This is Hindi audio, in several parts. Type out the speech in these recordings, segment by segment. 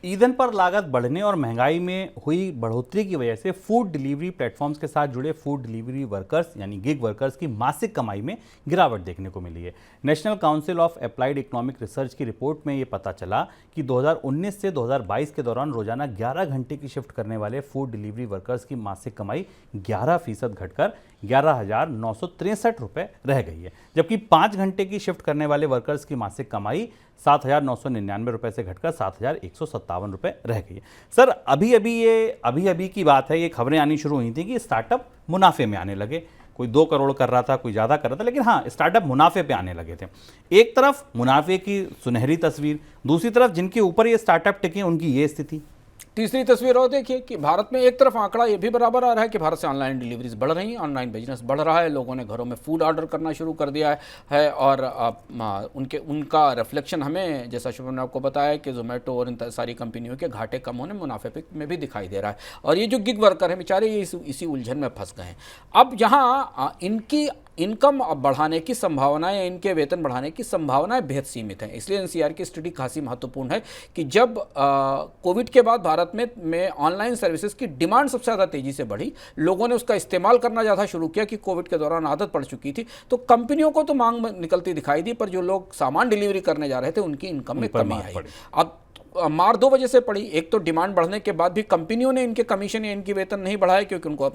ईंधन पर लागत बढ़ने और महंगाई में हुई बढ़ोतरी की वजह से फूड डिलीवरी प्लेटफॉर्म्स के साथ जुड़े फूड डिलीवरी वर्कर्स यानी गिग वर्कर्स की मासिक कमाई में गिरावट देखने को मिली है। National council of applied economic research की रिपोर्ट में ये पता चला कि 2019 से 2022 के दौरान रोजाना 11 घंटे की शिफ्ट करने वाले फूड डिलीवरी वर्कर्स की मासिक कमाई 11% घटकर 11,963 रुपये रह गई है, जबकि 5 घंटे की शिफ्ट करने वाले वर्कर्स की मासिक कमाई 7,999 रुपये से घटकर 7,157 रुपये रह गई है। सर, अभी अभी की बात है, ये खबरें आनी शुरू हुई थी कि स्टार्टअप मुनाफे में आने लगे। कोई 2 करोड़ कर रहा था, कोई ज़्यादा कर रहा था, लेकिन हाँ, स्टार्टअप मुनाफे पे आने लगे थे। एक तरफ मुनाफे की सुनहरी तस्वीर, दूसरी तरफ जिनके ऊपर ये स्टार्टअप टिके उनकी ये स्थिति। तीसरी तस्वीर और देखिए कि भारत में एक तरफ आंकड़ा ये भी बराबर आ रहा है कि भारत से ऑनलाइन डिलीवरीज बढ़ रही हैं, ऑनलाइन बिजनेस बढ़ रहा है, लोगों ने घरों में फूड ऑर्डर करना शुरू कर दिया है और उनका रिफ्लेक्शन हमें, जैसा शुभम ने आपको बताया, कि जोमेटो और इन सारी कंपनियों के घाटे कम होने, मुनाफे में भी दिखाई दे रहा है। और ये जो गिग वर्कर हैं बेचारे, ये इसी उलझन में फंस गए हैं। अब यहाँ इनकी इनकम बढ़ाने की संभावनाएं या इनके वेतन बढ़ाने की संभावनाएं बेहद सीमित हैं। इसलिए एनसीआर की स्टडी खासी महत्वपूर्ण है कि जब कोविड के बाद भारत में ऑनलाइन सर्विसेज की डिमांड सबसे ज़्यादा तेजी से बढ़ी, लोगों ने उसका इस्तेमाल करना ज़्यादा शुरू किया कि कोविड के दौरान आदत पड़ चुकी थी, तो कंपनियों को तो मांग निकलती दिखाई दी, पर जो लोग सामान डिलीवरी करने जा रहे थे उनकी इनकम में कमी आई। अब मार 2 वजह से पड़ी। एक तो डिमांड बढ़ने के बाद भी कंपनियों ने इनके कमीशन या इनकी वेतन नहीं बढ़ाए, क्योंकि उनको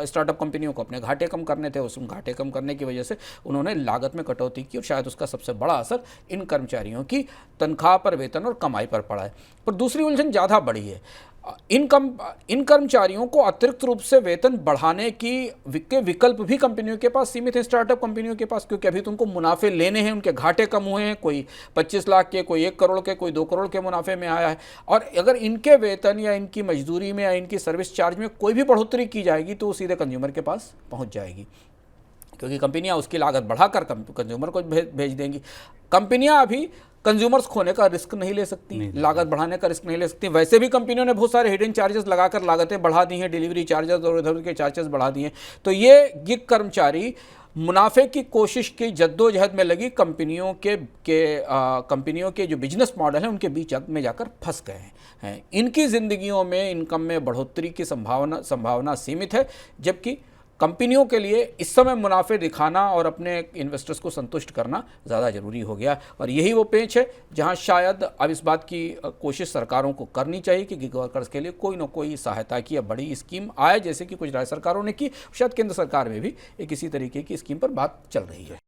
स्टार्टअप कंपनियों को अपने घाटे कम करने थे। उस घाटे कम करने की वजह से उन्होंने लागत में कटौती की और शायद उसका सबसे बड़ा असर इन कर्मचारियों की तनख्वाह पर, वेतन और कमाई पर पड़ा है। पर दूसरी उलझन ज़्यादा बड़ी है। इन कर्मचारियों को अतिरिक्त रूप से वेतन बढ़ाने के विकल्प भी कंपनियों के पास सीमित है, स्टार्टअप कंपनियों के पास, क्योंकि अभी तो उनको मुनाफे लेने हैं, उनके घाटे कम हुए हैं, कोई 25 लाख के, कोई 1 करोड़ के, कोई 2 करोड़ के मुनाफे में आया है। और अगर इनके वेतन या इनकी मजदूरी में या इनकी सर्विस चार्ज में कोई भी बढ़ोतरी की जाएगी तो सीधे कंज्यूमर के पास पहुंच जाएगी, क्योंकि कंपनियां उसकी लागत बढ़ाकर कंज्यूमर को भेज देंगी। कंपनियां अभी कंज्यूमर्स खोने का रिस्क नहीं ले सकती, लागत बढ़ाने का रिस्क नहीं ले सकती। वैसे भी कंपनियों ने बहुत सारे हिडन चार्जेस लगाकर लागतें बढ़ा दी हैं, डिलीवरी चार्जेस और इधर के चार्जेस बढ़ा दिए हैं। तो ये गिग कर्मचारी मुनाफे की कोशिश की जद्दोजहद में लगी कंपनियों के जो बिजनेस मॉडल हैं उनके बीच में जाकर फंस गए हैं। इनकी ज़िंदगियों में इनकम में बढ़ोतरी की संभावना सीमित है, जबकि कंपनियों के लिए इस समय मुनाफे दिखाना और अपने इन्वेस्टर्स को संतुष्ट करना ज़्यादा जरूरी हो गया। और यही वो पेंच है जहां शायद अब इस बात की कोशिश सरकारों को करनी चाहिए कि गिग वर्कर्स के लिए कोई ना कोई सहायता की या बड़ी स्कीम आए, जैसे कि कुछ राज्य सरकारों ने की। शायद केंद्र सरकार में भी एक इसी तरीके की स्कीम पर बात चल रही है।